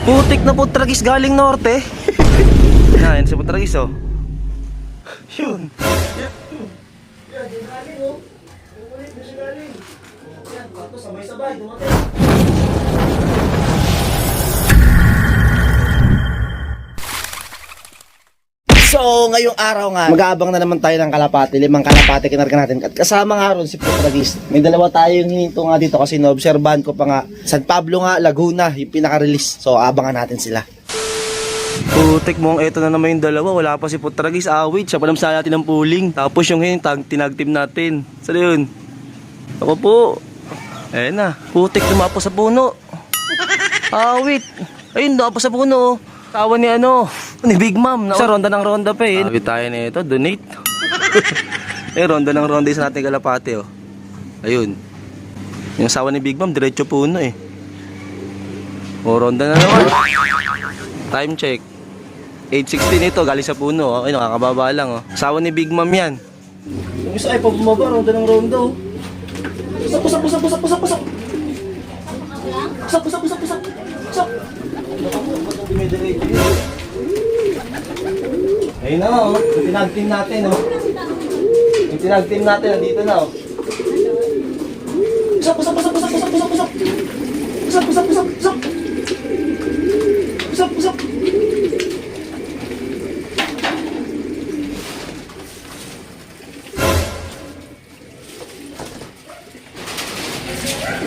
Putik na putragis galing norte. Yan si putragis oh. Yun. Yan, di galing oh. Ulit na siya galing. Yan, bato sabay-sabay, dumating. So, ngayong araw nga, mag-aabang na naman tayo ng kalapati. 5 kalapati kinarga natin. At kasama nga ron si Putragis. May dalawa tayong hininto nga dito kasi naobserbahan ko pa nga. San Pablo nga, Laguna, yung pinaka-release. So, abangan natin sila. Putik mo, eto na naman yung dalawa. Wala pa si Putragis, awit. Siya palam sa natin ng pooling. Tapos yung tinag-team natin. Saan yun? Ako po. Ayan na. Putik, tumapo sa puno. Awit. Ayun, tumapo sa puno. Tawa ni ni Big Mom. Sa ronda ng ronda pa eh. Awit tayo na ito, donate. Ronda ng ronda sa nating kalapate oh. Ayun. Yung asawa ni Big Mom, diretso puno eh. O, ronda na naman. Time check. 8:16 ito, galing sa puno. Ay, nakakababa lang oh. Asawa ni Big Mom yan. Yung isa ay pa bumaba, ronda ng ronda oh. Pusak. Ayun na oh, yung tinag-team natin oh. Yung tinag-team natin, nandito na oh. Pusak.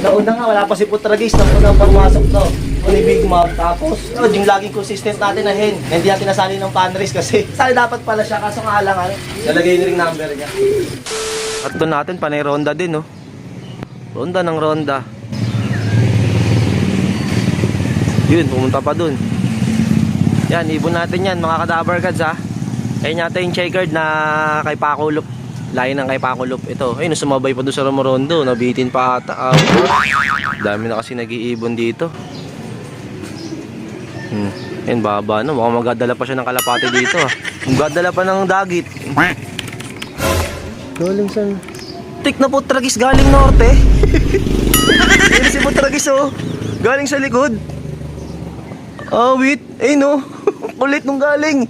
Nauna nga, wala pa si Putragis. Nauna pagmasok to. Ni Big Mom. Tapos, yung laging consistent natin na hen. Hindi natin nasali ng panris kasi sali dapat pala siya. Kaso nga lang, nalagay yung ring number niya. At doon natin, panay ronda din, oh. Ronda ng ronda. Yun, pumunta pa dun. Yan, ibon natin yan, mga kadabar cards, ha. Ayun yata yung checkered na kay Paco Loop. Lain ng kay Paco Loop. Ito, ayun, sumabay pa doon sa Romorondo. Nabitin pa ata. Dami na kasi nag-iibon dito. Ayun, baba no. Mukhang magdadala pa siya ng kalapate dito. Magdadala pa ng dagit. Galing sa... Tik na Putragis galing norte. Ayun si Putragis oh. Galing sa likod. Wait. Ayun no. Kulit nung galing.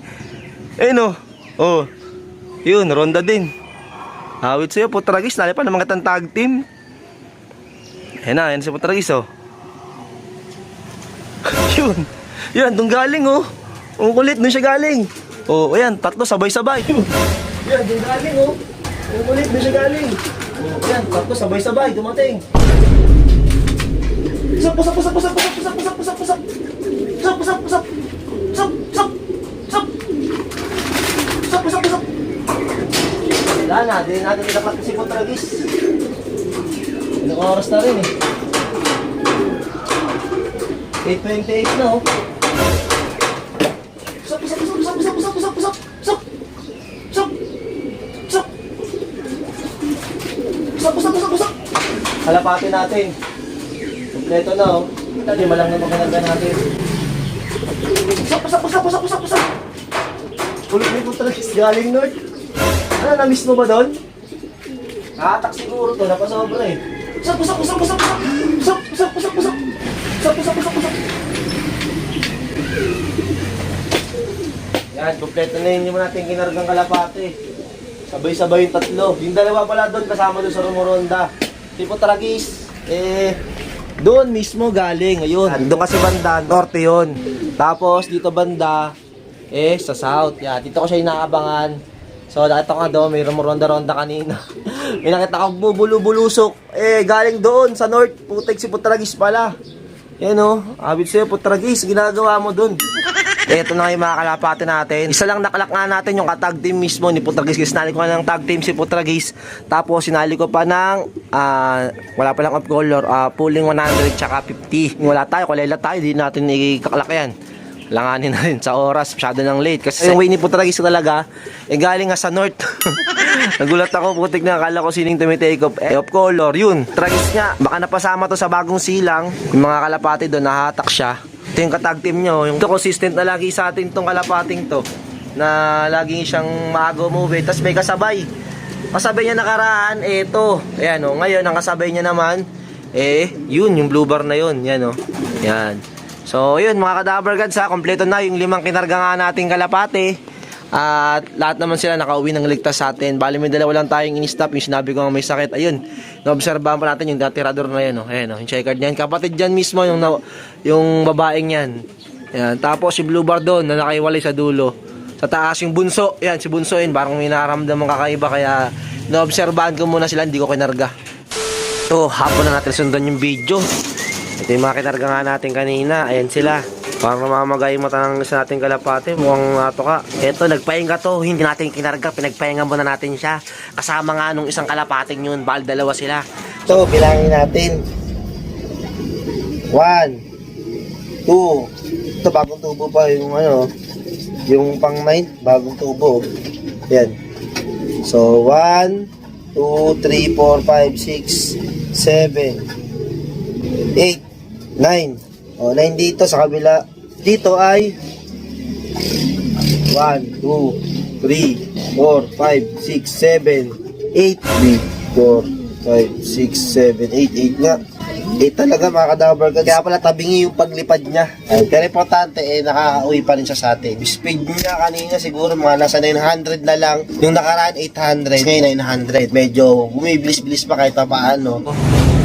Ayun no. Oh. Yun, ronda din. Awit sa'yo, Putragis. Nali pa ng mga tag team. Ayan na, ayan si Putragis oh. Yun. Yan, doon galing oh. Ang kulit, doon siya galing. Oh, ayan, tatlo sabay-sabay. Yan, doon galing oh. Ang kulit, doon siya galing. Oh, ayan, tatlo sabay-sabay, dumating. Pusak. Wala na, di natin dapat kasi Putragis. Ilang oras na rin eh. 8:28 na oh. Pusak. Kalapati natin. Kompleto na oh. Lima lang na maganda natin. Pusak. Ulit na ito talaga galing North. Ano, na-miss mo ba doon? Nakatak siguro to, napasobra eh. Pusak. Yan, kompleto na yun yung natin kinargang kalapate. Sabay-sabay yung tatlo. Yung dalawa pala doon, kasama doon sa Romoronda. Si Putragis, doon mismo galing. Ayun, doon kasi banda, norte yun. Tapos dito banda, sa south. Yan, dito ko siya inaabangan. So, nakita ko nga doon, may Romoronda-ronda kanina. May nakita ko bubulu-bulusok. Galing doon sa north. Putik si Putragis pala. Yan o, abit sa'yo Putragis, ginagawa mo doon. Ito na nga yung mga kalapate natin. Isa lang nakalak nga natin yung katag team mismo ni Putragis. Sinali ko nga ng tag team si Putragis. Tapos sinali ko pa ng wala pa lang off color, pulling 100 tsaka 50. Wala tayo, kulela tayo, di natin ikakalak yan. Langanin na rin sa oras, masyado nang late. Kasi yung way ni Putragis talaga, galing nga sa north. Nagulat ako, putik na, akala ko sining tumitake off. Off color, yun. Tragis niya, baka napasama to sa bagong silang. Yung mga kalapate doon, nahatak siya. Ito yung katag team nyo. Yung consistent na lagi sa atin tong kalapating to. Na laging siyang maago move. Tapos may kasabay. Kasabay niya nakaraan, ito. Ayan o, ngayon ang kasabay niya naman, yun, yung blue bar na yun. Yan o. Yan. So, yun mga kadaver gods ha, kompleto na yung 5 kinarga nga nating kalapate. At lahat naman sila nakauwi ng ligtas sa atin. Bali may dalawa lang tayong in-stop, yung sinabi ko nga may sakit. Ayun, naobserbahan pa natin yung datirador na yan. Ayan, yung checkered niyan. Kapatid dyan mismo, yung babaeng yan. Ayan. Tapos si Blue Bar doon na nakaiwalay sa dulo. Sa taas yung bunso, yan si bunso yun. Parang may nararamdaman kakaiba kaya naobserbahan ko muna sila, hindi ko kinarga. So, hapon na natin sundan yung video. Ito yung mga kinarga nga natin kanina. Ayan sila. Parang namamagay yung mata ng isa nating kalapate. Mukhang nato ka. Ito, nagpahinga to. Hindi natin kinarga. Pinagpahinga muna natin siya. Kasama nga nung isang kalapating yun. Bal, dalawa sila. So, bilangin natin. 1, 2. Ito, bagong tubo pa yung yung pang 9. Bagong tubo. Yan. So, 1, 2, 3, 4, 5, 6, 7, 8, 9. O, 9 dito sa kabila. Dito ay 1, 2, 3, 4, 5, 6, 7, 8. 3, 4, 5, 6, 7, 8. 8 nga. 8 talaga mga kadaver. Kaya pala tabingi yung paglipad niya. Pero importante, nakaka-uwi pa rin siya sa atin. Speed niya kanina siguro mga nasa 900 na lang. Yung nakaraan 800, ngayon 900. Medyo bumibilis-bilis pa kahit pa paano.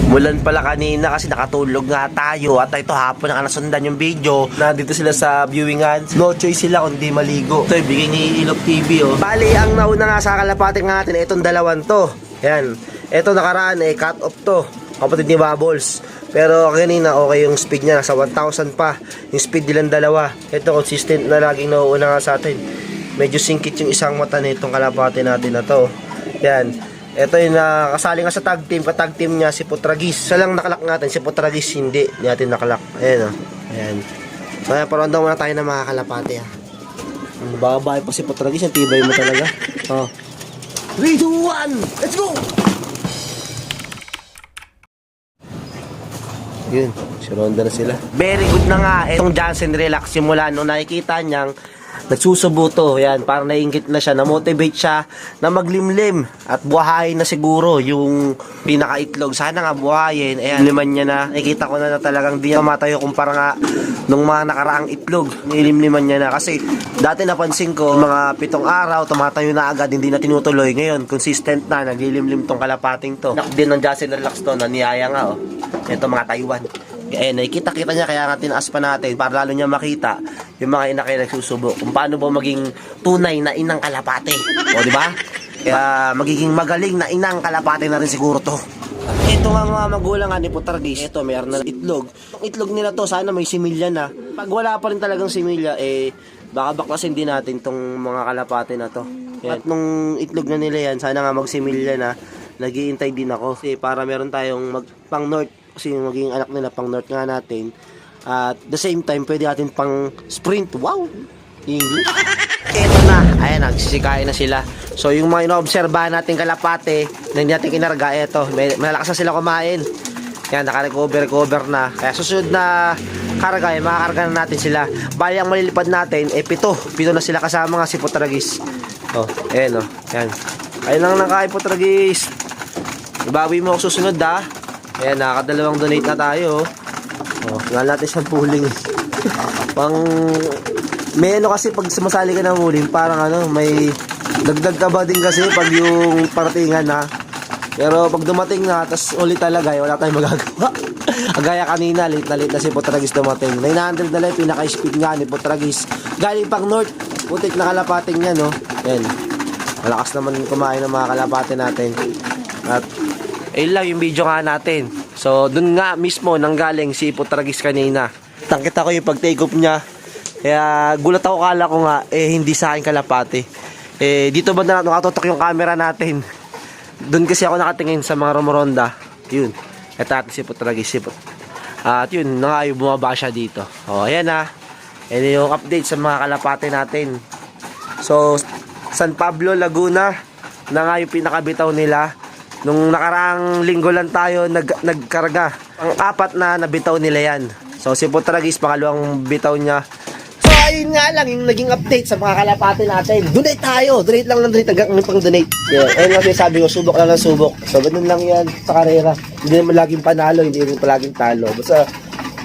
Mulan pala kanina kasi nakatulog nga tayo at ito hapon na nasundan yung video. Nandito sila sa viewingan. No choice sila kundi maligo. Ito ibigay ni Ilog TV oh. Bali ang nauna nga sa kalapating natin itong dalawan to. Yan. Ito nakaraan cut off to. Kapatid ni Bubbles. Pero kanina okay yung speed niya nasa 1,000 pa. Yung speed nilang dalawa. Ito consistent na laging nauuna nga sa atin. Medyo singkit yung isang mata nitong kalapate natin na to. Yan. Ito yung kasali nga sa tag team. Ka-tag team niya si Putragis. Siya lang nakalak natin. Si Putragis hindi natin nakalak. Ayan o. Ayan. So ayan, paruan daw muna tayo ng mga kalapate ha. Bababay pa si Putragis. Ang tibay mo talaga. Oh. 3, 2, 1. Let's go! Yun. Si Ronda na sila. Very good na nga. Itong Johnson Relax. Simula nung nakikita niyang nagsusubo to, yan, parang naiingit na siya, na-motivate siya na maglimlim at buhayin na siguro yung pinakaitlog. Sana nga buhayin, ayan, liman niya na. Nakikita ko na talagang di niya matayo kumpara nga nung mga nakaraang itlog. Nilimliman niya na kasi dati napansin ko, mga 7 araw, tumatayo na agad, hindi na tinutuloy. Ngayon, consistent na, naglilimlim tong kalapating to. Nak din ng Johnson Relax to, na niyaya nga, oh. Ito mga Taiwan. Eh, nakikita-kita niya kaya nga tinaas pa natin para lalo niya makita yung mga ina kayo nagsusubo kung paano ba maging tunay na inang kalapate. O, di ba? Kaya magiging magaling na inang kalapate na rin siguro to. Ito nga mga magulang ni Putragis. Ito, mayroon na itlog. Ang itlog nila to, sana may similya na. Pag wala pa rin talagang similya, baka baklasin din natin tong mga kalapate na to. At nung itlog na nila yan, sana nga magsimilya na. Nag-iintay din ako. Kasi para meron tayong pang north. Kasi yung maging anak nila pang north nga natin. At the same time, pwede natin pang sprint. Wow! English. Ito na. Ayan, nagsisikain na sila. So, yung mga ino-obserbahan natin kalapate, na hindi natin kinarga, eto. Malakas na sila kumain. Yan, naka-recover na. Kaya susunod na karga, makakarga na natin sila. Bali, ang malilipad natin, 7. 7 na sila kasama nga si Putragis. Oh, ayan, oh. Yan. Ayun lang nakain Putragis. Ibawi mo ako susunod, ha. Ayan, nakakadalawang donate na tayo. Oh, nga natin sa pooling. May ano kasi pag sumasali ka ng pooling, parang may dagdag ka ba din kasi pag yung paratingan na. Pero pag dumating na, tas ulit talaga, wala tayong magagawa. Agaya kanina, late na si Putragis dumating. 900 na lang, pinaka-speed nga ni Putragis. Galing pang north, putik na kalapating niya, no? Ayan. Malakas naman kumain ng mga kalapate natin. At ayun lang yung video nga natin. So, dun nga mismo nanggaling si Putragis kanina. Tangkita ko yung pag-take off niya. Kaya gulat ako, kala ko nga, hindi sa akin kalapate. Dito ba na nakatutok yung camera natin? Dun kasi ako nakatingin sa mga rumoronda. Yun. Ito natin si Putragis. At yun, na nga yung bumaba siya dito. O, ayan na. Ayan yung update sa mga kalapate natin. So, San Pablo, Laguna, na nga yung pinakabitaw nila. Nung nakaraang linggo lang tayo nagkarga. Ang 4 na nabitaw nila yan. So si Putragis, pangalawang bitaw niya. So ayun nga lang yung naging update sa mga kalapate natin. Donate tayo. Donate lang ng donate. Hanggang pang donate. Yeah. Ayun lang sabi ko, subok lang ng subok. So ganun lang yan sa karera. Hindi naman laging panalo, hindi naman palaging talo. Basta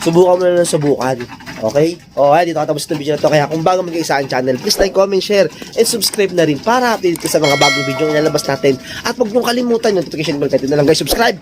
subukan mo lang ng subukan. Okay? O, dito katapos itong video na to. Kaya kung bago mag-isa ang channel, please like, comment, share, and subscribe na rin para update ka sa mga bagong video na ilalabas natin. At huwag niyong kalimutan yung notification bell. Kahit na lang guys, subscribe!